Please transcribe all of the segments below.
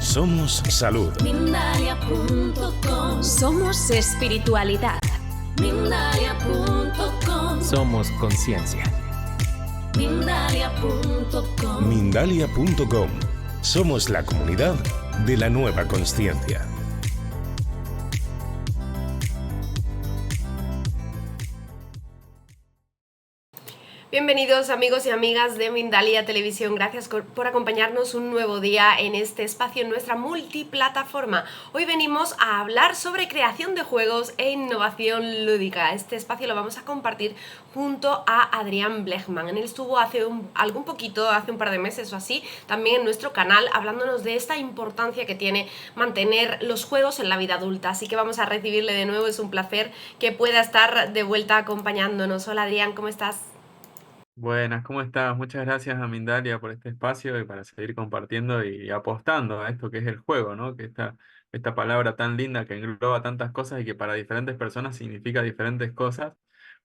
Somos salud. Mindalia.com. Somos espiritualidad. Mindalia.com. Somos conciencia. Mindalia.com. Mindalia.com. Somos la comunidad de la nueva consciencia. Bienvenidos amigos y amigas de Mindalia Televisión, gracias por acompañarnos un nuevo día en este espacio, en nuestra multiplataforma. Hoy venimos a hablar sobre creación de juegos e innovación lúdica. Este espacio lo vamos a compartir junto a Adrián Blechman. Él estuvo hace un par de meses o así, también en nuestro canal, hablándonos de esta importancia que tiene mantener los juegos en la vida adulta. Así que vamos a recibirle de nuevo, es un placer que pueda estar de vuelta acompañándonos. Hola Adrián, ¿cómo estás? Buenas, ¿cómo estás? Muchas gracias a Mindalia por este espacio y para seguir compartiendo y apostando a esto que es el juego, ¿no? Que esta palabra tan linda que engloba tantas cosas y que para diferentes personas significa diferentes cosas.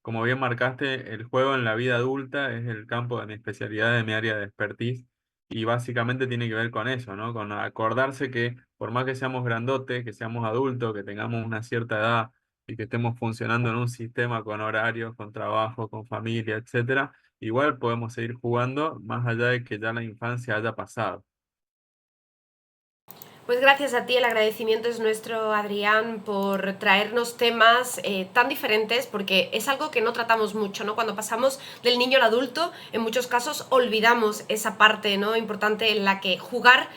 Como bien marcaste, el juego en la vida adulta es el campo de mi especialidad, de mi área de expertise, y básicamente tiene que ver con eso, ¿no? Con acordarse que por más que seamos grandotes, que seamos adultos, que tengamos una cierta edad y que estemos funcionando en un sistema con horarios, con trabajo, con familia, etcétera, igual podemos seguir jugando más allá de que ya la infancia haya pasado. Pues gracias a ti, el agradecimiento es nuestro, Adrián, por traernos temas tan diferentes, porque es algo que no tratamos mucho, ¿no? Cuando pasamos del niño al adulto, en muchos casos olvidamos esa parte, ¿no?, importante en la que jugar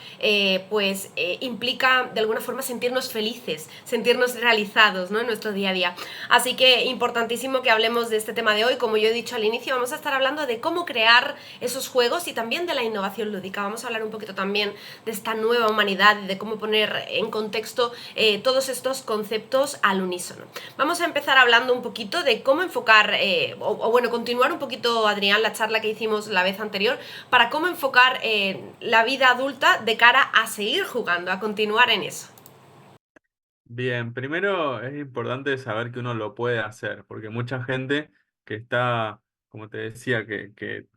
implica de alguna forma sentirnos felices, sentirnos realizados, ¿no?, en nuestro día a día. Así que importantísimo que hablemos de este tema de hoy. Como yo he dicho al inicio, vamos a estar hablando de cómo crear esos juegos y también de la innovación lúdica. Vamos a hablar un poquito también de esta nueva humanidad y de cómo poner en contexto todos estos conceptos al unísono. Vamos a empezar hablando un poquito de cómo enfocar, continuar un poquito, Adrián, la charla que hicimos la vez anterior, para cómo enfocar la vida adulta de cara a seguir jugando, a continuar en eso. Bien, primero es importante saber que uno lo puede hacer, porque mucha gente que está, como te decía, que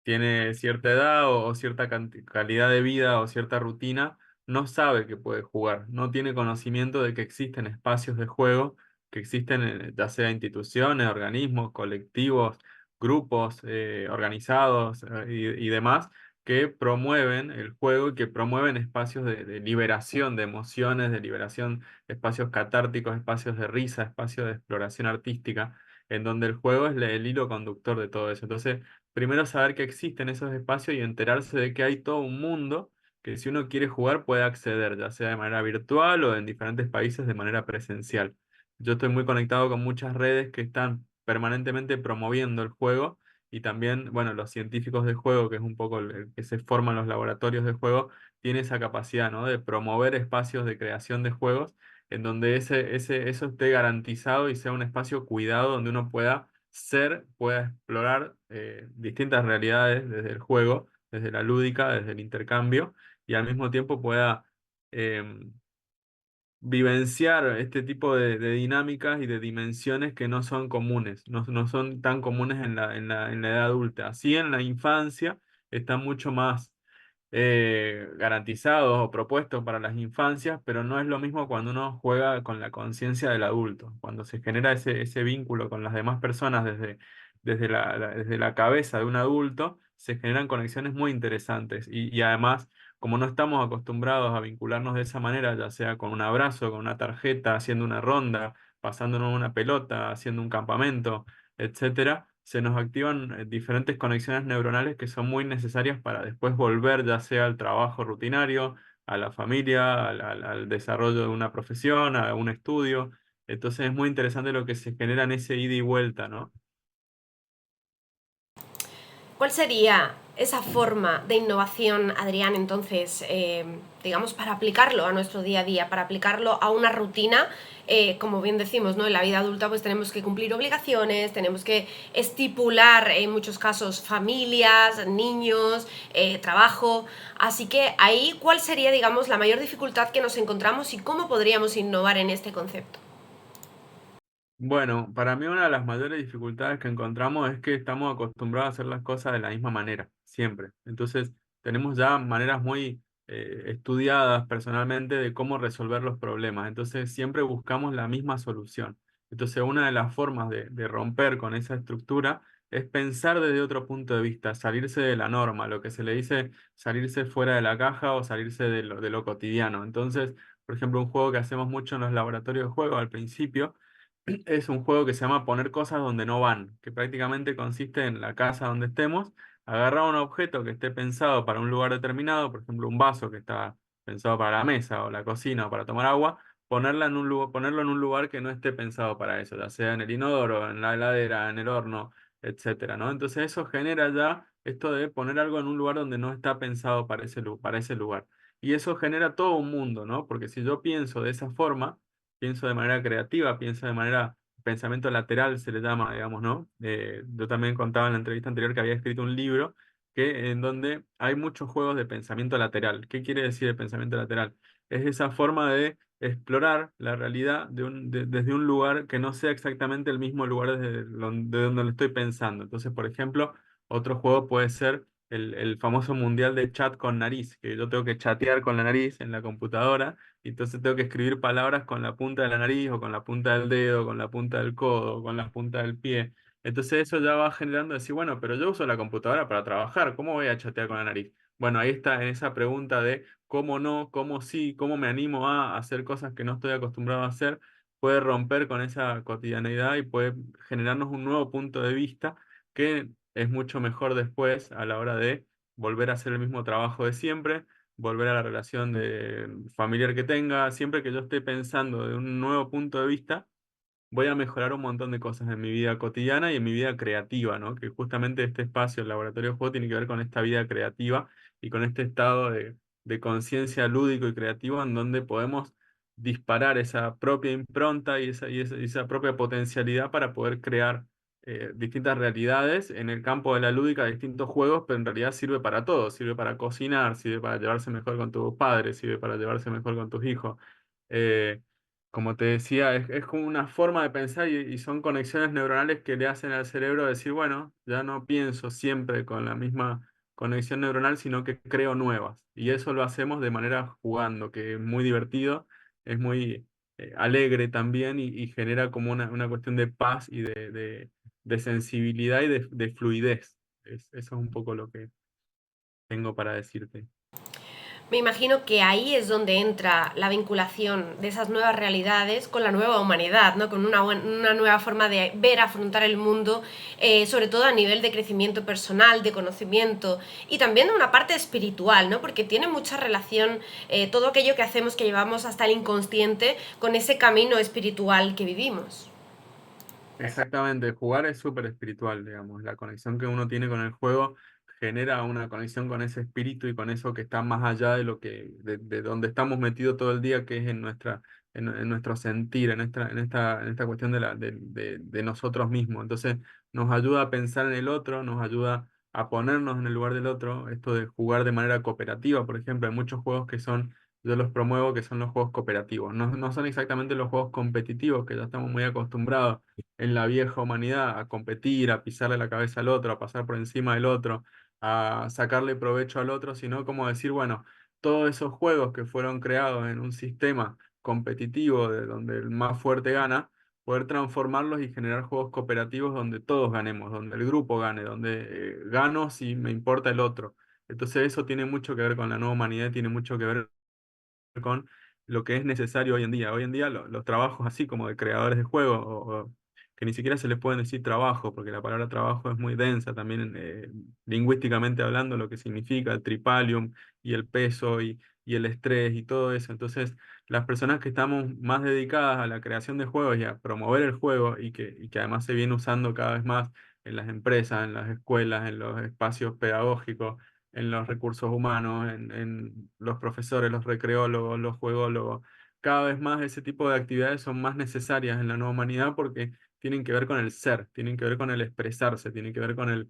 tiene cierta edad o cierta calidad de vida o cierta rutina, no sabe que puede jugar, no tiene conocimiento de que existen espacios de juego, que existen ya sea instituciones, organismos, colectivos, grupos organizados y demás, que promueven el juego y que promueven espacios de liberación de emociones, de liberación, espacios catárticos, espacios de risa, espacios de exploración artística, en donde el juego es el hilo conductor de todo eso. Entonces, primero saber que existen esos espacios y enterarse de que hay todo un mundo que si uno quiere jugar puede acceder, ya sea de manera virtual o en diferentes países de manera presencial. Yo estoy muy conectado con muchas redes que están permanentemente promoviendo el juego y también, bueno, los científicos de juego, que es un poco el que se forman los laboratorios de juego, tiene esa capacidad, ¿no?, de promover espacios de creación de juegos en donde eso esté garantizado y sea un espacio cuidado donde uno pueda explorar distintas realidades desde el juego, desde la lúdica, desde el intercambio, y al mismo tiempo pueda em, vivenciar este tipo de dinámicas y de dimensiones que no son comunes, no son tan comunes en la edad adulta. Así en la infancia están mucho más garantizados o propuestos para las infancias, pero no es lo mismo cuando uno juega con la conciencia del adulto, cuando se genera ese vínculo con las demás personas desde la cabeza de un adulto, se generan conexiones muy interesantes y además, como no estamos acostumbrados a vincularnos de esa manera, ya sea con un abrazo, con una tarjeta, haciendo una ronda, pasándonos una pelota, haciendo un campamento, etcétera, se nos activan diferentes conexiones neuronales que son muy necesarias para después volver ya sea al trabajo rutinario, a la familia, al desarrollo de una profesión, a un estudio. Entonces es muy interesante lo que se genera en ese ida y vuelta, ¿no? ¿Cuál sería esa forma de innovación, Adrián, entonces, digamos, para aplicarlo a nuestro día a día, para aplicarlo a una rutina? Como bien decimos, ¿no?, en la vida adulta pues tenemos que cumplir obligaciones, tenemos que estipular en muchos casos familias, niños, trabajo. Así que ahí, ¿cuál sería, digamos, la mayor dificultad que nos encontramos y cómo podríamos innovar en este concepto? Bueno, para mí una de las mayores dificultades que encontramos es que estamos acostumbrados a hacer las cosas de la misma manera, siempre. Entonces, tenemos ya maneras muy estudiadas personalmente de cómo resolver los problemas. Entonces siempre buscamos la misma solución. Entonces una de las formas de romper con esa estructura es pensar desde otro punto de vista, salirse de la norma, lo que se le dice salirse fuera de la caja o salirse de lo cotidiano. Entonces, por ejemplo, un juego que hacemos mucho en los laboratorios de juego al principio es un juego que se llama poner cosas donde no van, que prácticamente consiste en la casa donde estemos, agarrar un objeto que esté pensado para un lugar determinado, por ejemplo, un vaso que está pensado para la mesa o la cocina o para tomar agua, ponerlo en un lugar que no esté pensado para eso, ya sea en el inodoro, en la heladera, en el horno, etcétera, ¿no? Entonces eso genera ya esto de poner algo en un lugar donde no está pensado para ese lugar. Y eso genera todo un mundo, ¿no? Porque si yo pienso de esa forma, pienso de manera creativa, pienso de manera, pensamiento lateral se le llama, digamos, ¿no? Yo también contaba en la entrevista anterior que había escrito un libro en donde hay muchos juegos de pensamiento lateral. ¿Qué quiere decir el pensamiento lateral? Es esa forma de explorar la realidad desde un lugar que no sea exactamente el mismo lugar de donde lo estoy pensando. Entonces, por ejemplo, otro juego puede ser el famoso mundial de chat con nariz, que yo tengo que chatear con la nariz en la computadora y entonces tengo que escribir palabras con la punta de la nariz o con la punta del dedo, con la punta del codo, con la punta del pie. Entonces eso ya va generando decir, bueno, pero yo uso la computadora para trabajar, ¿cómo voy a chatear con la nariz? Bueno, ahí está en esa pregunta de cómo no, cómo sí, cómo me animo a hacer cosas que no estoy acostumbrado a hacer, puede romper con esa cotidianeidad y puede generarnos un nuevo punto de vista que es mucho mejor después a la hora de volver a hacer el mismo trabajo de siempre, volver a la relación familiar que tenga, siempre que yo esté pensando de un nuevo punto de vista, voy a mejorar un montón de cosas en mi vida cotidiana y en mi vida creativa, ¿no? Que justamente este espacio, el laboratorio de juego, tiene que ver con esta vida creativa y con este estado de conciencia lúdico y creativo en donde podemos disparar esa propia impronta y esa propia potencialidad para poder crear distintas realidades en el campo de la lúdica, distintos juegos, pero en realidad sirve para todo, sirve para cocinar, sirve para llevarse mejor con tus padres, sirve para llevarse mejor con tus hijos. Eh, Como te decía, es como una forma de pensar y son conexiones neuronales que le hacen al cerebro decir, bueno, ya no pienso siempre con la misma conexión neuronal, sino que creo nuevas. Y eso lo hacemos de manera jugando, que es muy divertido, es muy alegre también y genera como una cuestión de paz y de sensibilidad y de fluidez. Eso es un poco lo que tengo para decirte. Me imagino que ahí es donde entra la vinculación de esas nuevas realidades con la nueva humanidad, ¿no? Con una nueva forma de ver, afrontar el mundo, sobre todo a nivel de crecimiento personal, de conocimiento y también de una parte espiritual, ¿no? Porque tiene mucha relación todo aquello que hacemos, que llevamos hasta el inconsciente, con ese camino espiritual que vivimos. Exactamente, jugar es súper espiritual, digamos. La conexión que uno tiene con el juego genera una conexión con ese espíritu y con eso que está más allá de de donde estamos metidos todo el día, que es en nuestro sentir, en esta cuestión de nosotros mismos. Entonces, nos ayuda a pensar en el otro, nos ayuda a ponernos en el lugar del otro. Esto de jugar de manera cooperativa, por ejemplo, hay muchos juegos que son, yo los promuevo, que son los juegos cooperativos. No son exactamente los juegos competitivos, que ya estamos muy acostumbrados en la vieja humanidad a competir, a pisarle la cabeza al otro, a pasar por encima del otro, a sacarle provecho al otro, sino como decir, bueno, todos esos juegos que fueron creados en un sistema competitivo de donde el más fuerte gana, poder transformarlos y generar juegos cooperativos donde todos ganemos, donde el grupo gane, donde gano si me importa el otro. Entonces eso tiene mucho que ver con la nueva humanidad, tiene mucho que ver con lo que es necesario hoy en día. Hoy en día los trabajos así como de creadores de juegos, o que ni siquiera se les pueden decir trabajo, porque la palabra trabajo es muy densa también lingüísticamente hablando, lo que significa el tripalium y el peso y el estrés y todo eso. Entonces, las personas que estamos más dedicadas a la creación de juegos y a promover el juego y que además se viene usando cada vez más en las empresas, en las escuelas, en los espacios pedagógicos, en los recursos humanos, en los profesores, los recreólogos, los juególogos. Cada vez más ese tipo de actividades son más necesarias en la nueva humanidad porque tienen que ver con el ser, tienen que ver con el expresarse, tienen que ver con el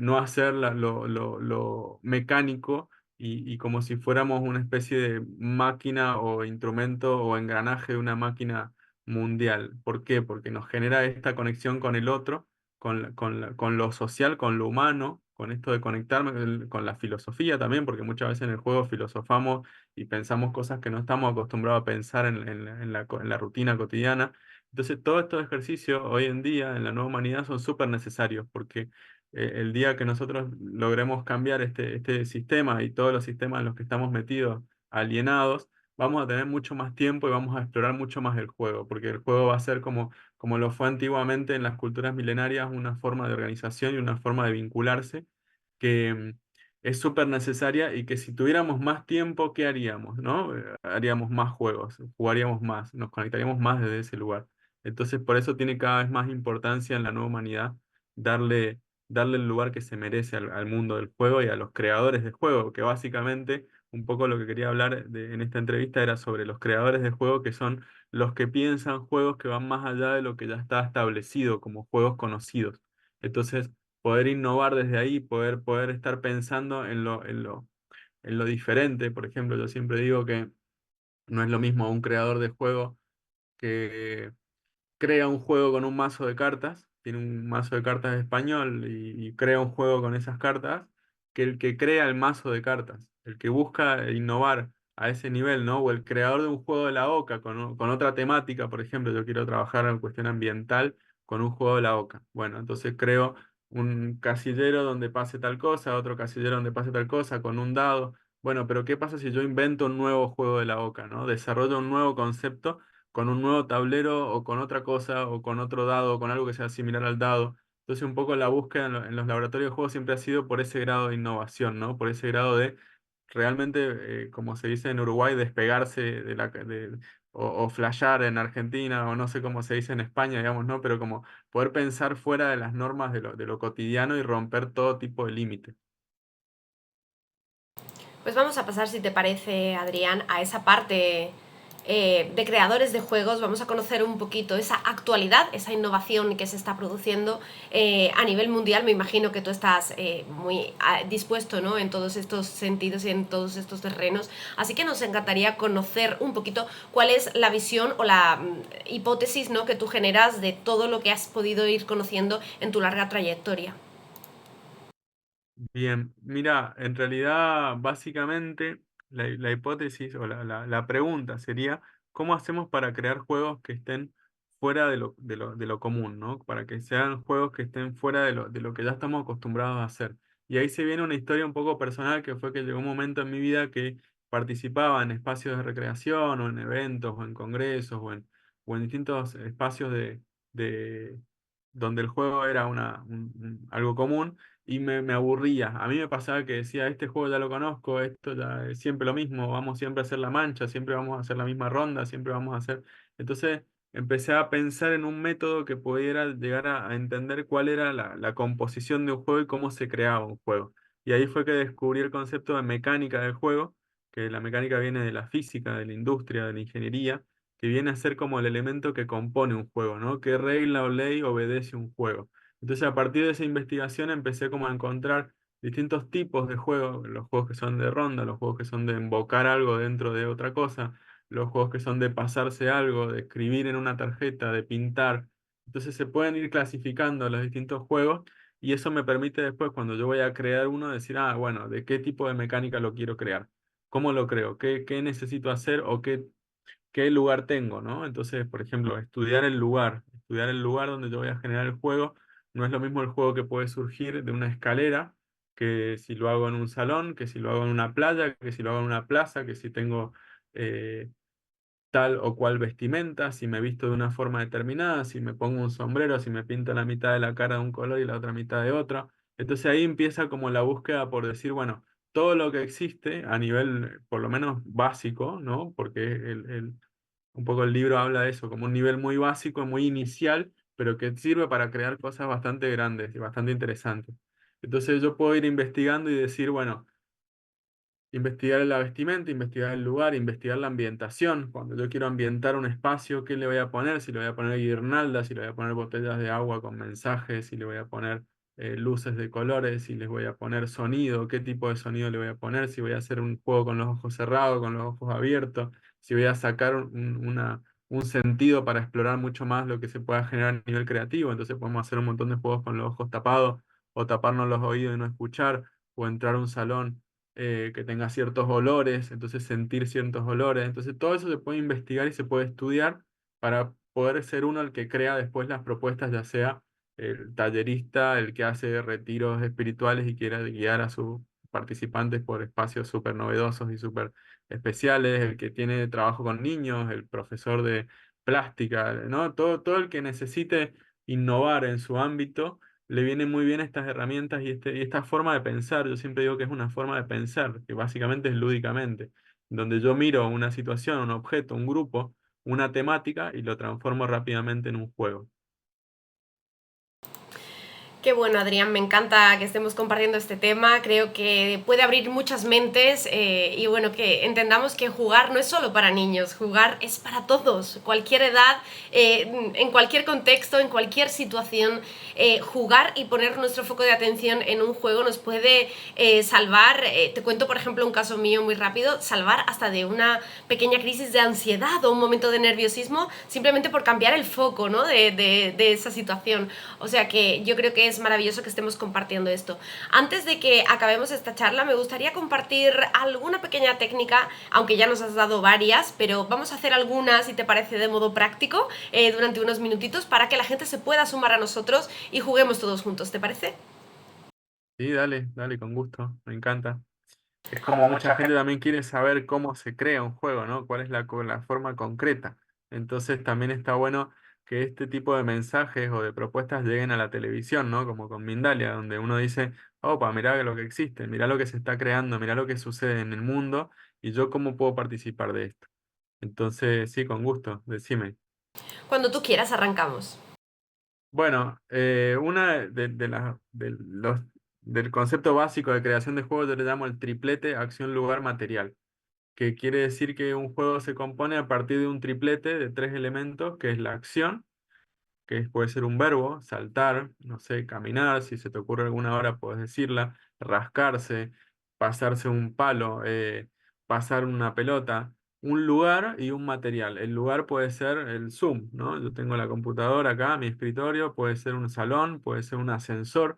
no hacer lo mecánico y como si fuéramos una especie de máquina o instrumento o engranaje de una máquina mundial. ¿Por qué? Porque nos genera esta conexión con el otro, con lo social, con lo humano con esto de conectarme con la filosofía también, porque muchas veces en el juego filosofamos y pensamos cosas que no estamos acostumbrados a pensar en la rutina cotidiana. Entonces, todos estos ejercicios hoy en día en la nueva humanidad son súper necesarios porque el día que nosotros logremos cambiar este sistema y todos los sistemas en los que estamos metidos, alienados, vamos a tener mucho más tiempo y vamos a explorar mucho más el juego, porque el juego va a ser como lo fue antiguamente en las culturas milenarias, una forma de organización y una forma de vincularse que es súper necesaria y que si tuviéramos más tiempo, ¿qué haríamos? ¿No? Haríamos más juegos, jugaríamos más, nos conectaríamos más desde ese lugar. Entonces, por eso tiene cada vez más importancia en la nueva humanidad darle, darle el lugar que se merece al mundo del juego y a los creadores de juego, que básicamente un poco lo que quería hablar en esta entrevista era sobre los creadores de juego, que son los que piensan juegos que van más allá de lo que ya está establecido como juegos conocidos. Entonces, poder innovar desde ahí, poder estar pensando en lo diferente. Por ejemplo, yo siempre digo que no es lo mismo un creador de juego que crea un juego con un mazo de cartas, tiene un mazo de cartas español y crea un juego con esas cartas, que el que crea el mazo de cartas, el que busca innovar a ese nivel, ¿no? O el creador de un juego de la OCA con otra temática, por ejemplo, yo quiero trabajar en cuestión ambiental con un juego de la OCA. Bueno, entonces creo un casillero donde pase tal cosa, otro casillero donde pase tal cosa, con un dado. Bueno, pero ¿qué pasa si yo invento un nuevo juego de la OCA, ¿no? Desarrollo un nuevo concepto con un nuevo tablero o con otra cosa o con otro dado o con algo que sea similar al dado? Entonces un poco la búsqueda en los laboratorios de juegos siempre ha sido por ese grado de innovación, ¿no? Por ese grado de realmente, como se dice en Uruguay, despegarse o flashear en Argentina o no sé cómo se dice en España, digamos, ¿no? Pero como poder pensar fuera de las normas de lo cotidiano y romper todo tipo de límite. Pues vamos a pasar, si te parece, Adrián, a esa parte de creadores de juegos. Vamos a conocer un poquito esa actualidad, esa innovación que se está produciendo a nivel mundial. Me imagino que tú estás muy dispuesto, ¿no?, en todos estos sentidos y en todos estos terrenos. Así que nos encantaría conocer un poquito cuál es la visión o la hipótesis, ¿no?, que tú generas de todo lo que has podido ir conociendo en tu larga trayectoria. Bien, mira, en realidad básicamente la hipótesis o la pregunta sería, ¿cómo hacemos para crear juegos que estén fuera de lo común, ¿no? Para que sean juegos que estén fuera de lo que ya estamos acostumbrados a hacer. Y ahí se viene una historia un poco personal que fue que llegó un momento en mi vida que participaba en espacios de recreación o en eventos o en congresos o en distintos espacios de donde el juego era algo común y me aburría. A mí me pasaba que decía, este juego ya lo conozco, esto ya es siempre lo mismo, vamos siempre a hacer la mancha, siempre vamos a hacer la misma ronda, siempre vamos a hacer... Entonces empecé a pensar en un método que pudiera llegar a entender cuál era la composición de un juego y cómo se creaba un juego. Y ahí fue que descubrí el concepto de mecánica del juego, que la mecánica viene de la física, de la industria, de la ingeniería, que viene a ser como el elemento que compone un juego, ¿no? ¿Qué regla o ley obedece un juego? Entonces, a partir de esa investigación empecé como a encontrar distintos tipos de juegos, los juegos que son de ronda, los juegos que son de invocar algo dentro de otra cosa, los juegos que son de pasarse algo, de escribir en una tarjeta, de pintar. Entonces se pueden ir clasificando los distintos juegos y eso me permite después, cuando yo voy a crear uno, decir, ah, bueno, ¿de qué tipo de mecánica lo quiero crear? ¿Cómo lo creo? ¿Qué necesito hacer o qué lugar tengo, ¿no? Entonces, por ejemplo, estudiar el lugar donde yo voy a generar el juego, no es lo mismo el juego que puede surgir de una escalera, que si lo hago en un salón, que si lo hago en una playa, que si lo hago en una plaza, que si tengo eh, tal o cual vestimenta, si me visto de una forma determinada, si me pongo un sombrero, si me pinto la mitad de la cara de un color y la otra mitad de otro. Entonces ahí empieza como la búsqueda por decir, bueno, todo lo que existe a nivel por lo menos básico, ¿no? Porque un poco el libro habla de eso, como un nivel muy básico, muy inicial, pero que sirve para crear cosas bastante grandes y bastante interesantes. Entonces yo puedo ir investigando y decir, bueno, investigar la vestimenta, investigar el lugar, investigar la ambientación. Cuando yo quiero ambientar un espacio, ¿qué le voy a poner? Si le voy a poner guirnaldas, si le voy a poner botellas de agua con mensajes, si le voy a poner luces de colores, si les voy a poner sonido, qué tipo de sonido le voy a poner, si voy a hacer un juego con los ojos cerrados, con los ojos abiertos, si voy a sacar un sentido para explorar mucho más lo que se pueda generar a nivel creativo. Entonces podemos hacer un montón de juegos con los ojos tapados o taparnos los oídos y no escuchar, o entrar a un salón que tenga ciertos olores, entonces sentir ciertos olores. Entonces todo eso se puede investigar y se puede estudiar para poder ser uno el que crea después las propuestas, ya sea el tallerista, el que hace retiros espirituales y quiere guiar a sus participantes por espacios súper novedosos y súper especiales, el que tiene trabajo con niños, el profesor de plástica, ¿no? Todo el que necesite innovar en su ámbito, le vienen muy bien estas herramientas y esta forma de pensar. Yo siempre digo que es una forma de pensar, que básicamente es lúdicamente, donde yo miro una situación, un objeto, un grupo, una temática y lo transformo rápidamente en un juego. Qué bueno, Adrián, me encanta que estemos compartiendo este tema. Creo que puede abrir muchas mentes y bueno, que entendamos que jugar no es solo para niños, jugar es para todos, cualquier edad, en cualquier contexto, en cualquier situación. Jugar y poner nuestro foco de atención en un juego nos puede salvar, te cuento por ejemplo un caso mío muy rápido, salvar hasta de una pequeña crisis de ansiedad o un momento de nerviosismo simplemente por cambiar el foco, ¿no? de esa situación. O sea que yo creo que es maravilloso que estemos compartiendo esto. Antes de que acabemos esta charla, me gustaría compartir alguna pequeña técnica, aunque ya nos has dado varias, pero vamos a hacer algunas, si te parece, de modo práctico, durante unos minutitos para que la gente se pueda sumar a nosotros y juguemos todos juntos, ¿te parece? Sí, dale, dale, con gusto, me encanta. Es como mucha gente también quiere saber cómo se crea un juego, ¿no? ¿Cuál es la forma concreta? Entonces también está bueno que este tipo de mensajes o de propuestas lleguen a la televisión, ¿no? Como con Mindalia, donde uno dice, opa, mirá lo que existe, mirá lo que se está creando, mirá lo que sucede en el mundo y yo cómo puedo participar de esto. Entonces, sí, con gusto, decime. Cuando tú quieras, arrancamos. Bueno, una del concepto básico de creación de juegos yo le llamo el triplete acción, lugar, material, que quiere decir que un juego se compone a partir de un triplete de tres elementos, que es la acción, puede ser un verbo, saltar, no sé, caminar, si se te ocurre alguna hora puedes decirla, rascarse, pasarse un palo, pasar una pelota, un lugar y un material. El lugar puede ser el Zoom, ¿no? Yo tengo la computadora acá, mi escritorio, puede ser un salón, puede ser un ascensor.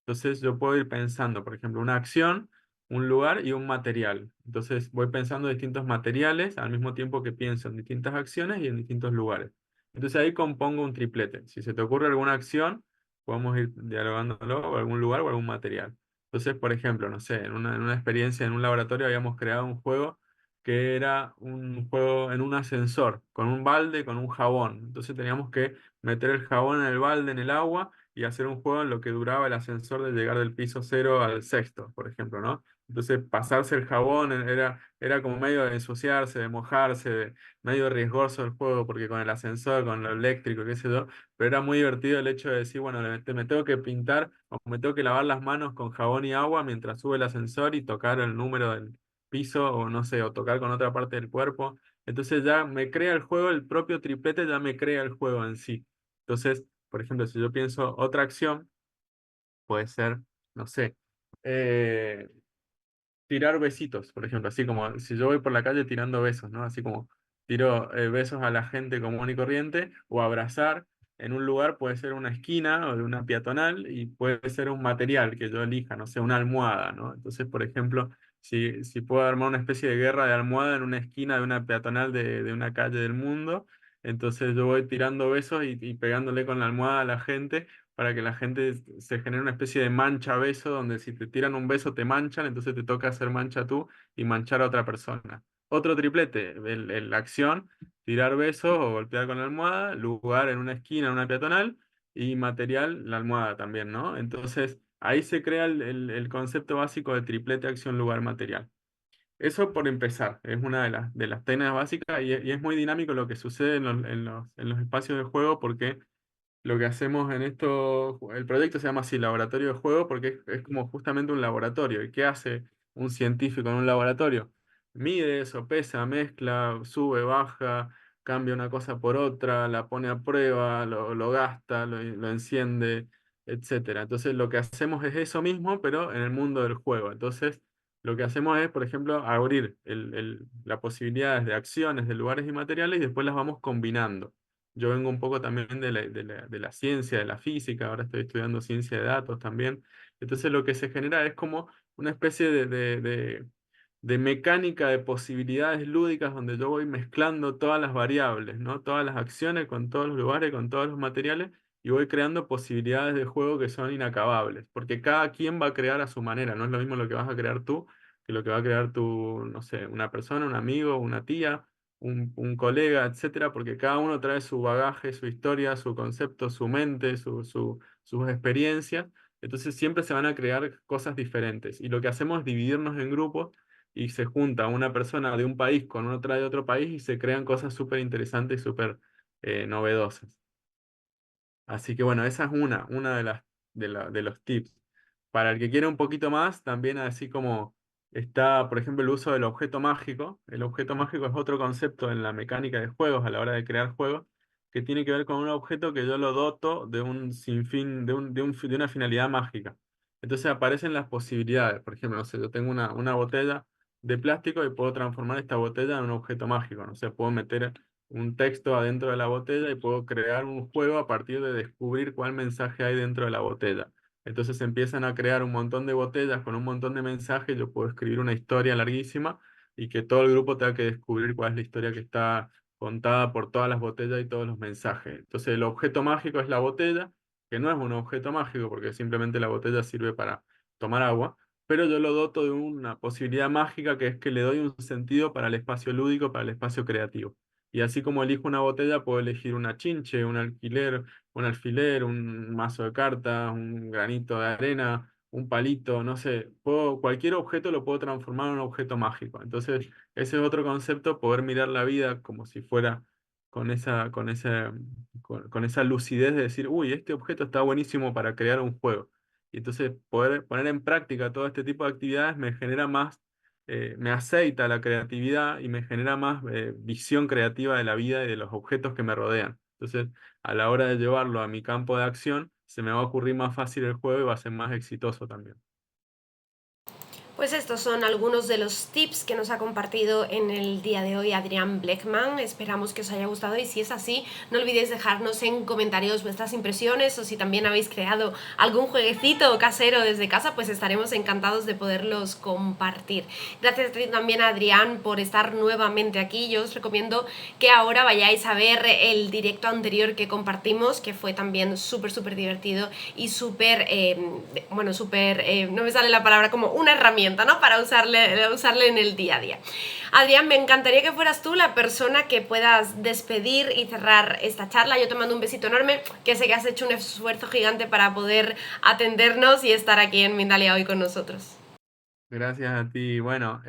Entonces yo puedo ir pensando, por ejemplo, una acción, un lugar y un material. Entonces voy pensando distintos materiales al mismo tiempo que pienso en distintas acciones y en distintos lugares. Entonces ahí compongo un triplete. Si se te ocurre alguna acción, podemos ir dialogándolo o algún lugar o algún material. Entonces, por ejemplo, no sé, en una experiencia en un laboratorio habíamos creado un juego que era un juego en un ascensor, con un balde, con un jabón. Entonces teníamos que meter el jabón en el balde, en el agua, y hacer un juego en lo que duraba el ascensor de llegar del piso cero al sexto, por ejemplo, ¿no? Entonces pasarse el jabón era como medio de ensuciarse, de mojarse, medio riesgoso el juego porque con el ascensor, con lo eléctrico, qué sé yo, pero era muy divertido el hecho de decir, bueno, me tengo que pintar o me tengo que lavar las manos con jabón y agua mientras sube el ascensor y tocar el número del piso o no sé, o tocar con otra parte del cuerpo. Entonces ya me crea el juego, el propio triplete ya me crea el juego en sí. Entonces, por ejemplo, si yo pienso otra acción, puede ser, no sé, eh, tirar besitos, por ejemplo, así como si yo voy por la calle tirando besos, ¿no? Así como tiro besos a la gente común y corriente, o abrazar en un lugar, puede ser una esquina o de una peatonal, y puede ser un material que yo elija, no sé, una almohada, ¿no? Entonces, por ejemplo, si puedo armar una especie de guerra de almohada en una esquina de una peatonal de una calle del mundo, entonces yo voy tirando besos y pegándole con la almohada a la gente para que la gente se genere una especie de mancha beso, donde si te tiran un beso te manchan, entonces te toca hacer mancha tú y manchar a otra persona. Otro triplete, la acción, tirar besos o golpear con la almohada, lugar en una esquina, en una peatonal, y material, la almohada también, ¿no? Entonces ahí se crea el concepto básico de triplete, acción, lugar, material. Eso por empezar, es una de las técnicas básicas y es muy dinámico lo que sucede en los espacios de juego porque lo que hacemos en esto, el proyecto se llama así, Laboratorio de Juego, porque es como justamente un laboratorio. ¿Y qué hace un científico en un laboratorio? Mide eso, pesa, mezcla, sube, baja, cambia una cosa por otra, la pone a prueba, lo gasta, lo enciende, etcétera. Entonces lo que hacemos es eso mismo, pero en el mundo del juego. Entonces lo que hacemos es, por ejemplo, abrir las posibilidades de acciones, de lugares y materiales y después las vamos combinando. Yo vengo un poco también de la ciencia, de la física, ahora estoy estudiando ciencia de datos también. Entonces lo que se genera es como una especie de mecánica de posibilidades lúdicas donde yo voy mezclando todas las variables, ¿no? Todas las acciones con todos los lugares, con todos los materiales y voy creando posibilidades de juego que son inacabables, porque cada quien va a crear a su manera, no es lo mismo lo que vas a crear tú que lo que va a crear tu, no sé, una persona, un amigo, una tía, un colega, etcétera, porque cada uno trae su bagaje, su historia, su concepto, su mente, sus experiencias. Entonces siempre se van a crear cosas diferentes. Y lo que hacemos es dividirnos en grupos y se junta una persona de un país con otra de otro país y se crean cosas súper interesantes y súper novedosas. Así que bueno, esa es una de los tips. Para el que quiera un poquito más, también así como está, por ejemplo, el uso del objeto mágico. El objeto mágico es otro concepto en la mecánica de juegos a la hora de crear juegos, que tiene que ver con un objeto que yo lo doto de un sinfín, de una finalidad mágica. Entonces aparecen las posibilidades. Por ejemplo, no sé, yo tengo una botella de plástico y puedo transformar esta botella en un objeto mágico. No sé, puedo meter un texto adentro de la botella y puedo crear un juego a partir de descubrir cuál mensaje hay dentro de la botella. Entonces se empiezan a crear un montón de botellas con un montón de mensajes. Yo puedo escribir una historia larguísima y que todo el grupo tenga que descubrir cuál es la historia que está contada por todas las botellas y todos los mensajes. Entonces el objeto mágico es la botella, que no es un objeto mágico porque simplemente la botella sirve para tomar agua, pero yo lo doto de una posibilidad mágica que es que le doy un sentido para el espacio lúdico, para el espacio creativo. Y así como elijo una botella, puedo elegir una chinche, un alfiler, un mazo de cartas, un granito de arena, un palito, no sé. Cualquier objeto lo puedo transformar en un objeto mágico. Entonces, ese es otro concepto, poder mirar la vida como si fuera con esa lucidez de decir, uy, este objeto está buenísimo para crear un juego. Y entonces poder poner en práctica todo este tipo de actividades me genera más me aceita la creatividad y me genera más visión creativa de la vida y de los objetos que me rodean. Entonces, a la hora de llevarlo a mi campo de acción, se me va a ocurrir más fácil el juego y va a ser más exitoso también. Pues estos son algunos de los tips que nos ha compartido en el día de hoy Adrián Bleckmann. Esperamos que os haya gustado y si es así, no olvidéis dejarnos en comentarios vuestras impresiones o si también habéis creado algún jueguecito casero desde casa, pues estaremos encantados de poderlos compartir. Gracias también a Adrián por estar nuevamente aquí. Yo os recomiendo que ahora vayáis a ver el directo anterior que compartimos, que fue también súper divertido y no me sale la palabra, como una herramienta, ¿no? Para usarle en el día a día. Adrián, me encantaría que fueras tú la persona que puedas despedir y cerrar esta charla. Yo te mando un besito enorme, que sé que has hecho un esfuerzo gigante para poder atendernos y estar aquí en Mindalia hoy con nosotros. Gracias a ti. Bueno,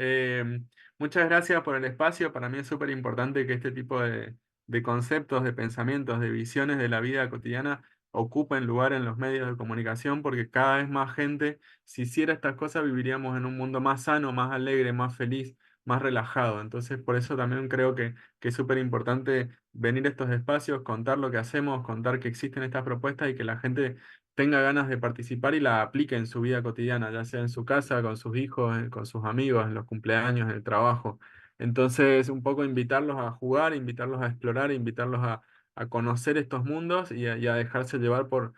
muchas gracias por el espacio. Para mí es súper importante que este tipo de conceptos, de pensamientos, de visiones de la vida cotidiana ocupen lugar en los medios de comunicación, porque cada vez más gente, si hiciera estas cosas, viviríamos en un mundo más sano, más alegre, más feliz, más relajado. Entonces, por eso también creo que es súper importante venir a estos espacios, contar lo que hacemos, contar que existen estas propuestas y que la gente tenga ganas de participar y la aplique en su vida cotidiana, ya sea en su casa, con sus hijos, con sus amigos, en los cumpleaños, en el trabajo. Entonces, un poco invitarlos a jugar, invitarlos a explorar, invitarlos a conocer estos mundos y a dejarse llevar por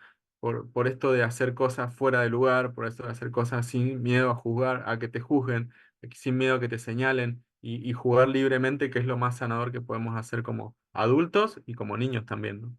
esto de hacer cosas fuera de lugar, por esto de hacer cosas sin miedo a juzgar, a que te juzguen, sin miedo a que te señalen y jugar libremente, que es lo más sanador que podemos hacer como adultos y como niños también, ¿no?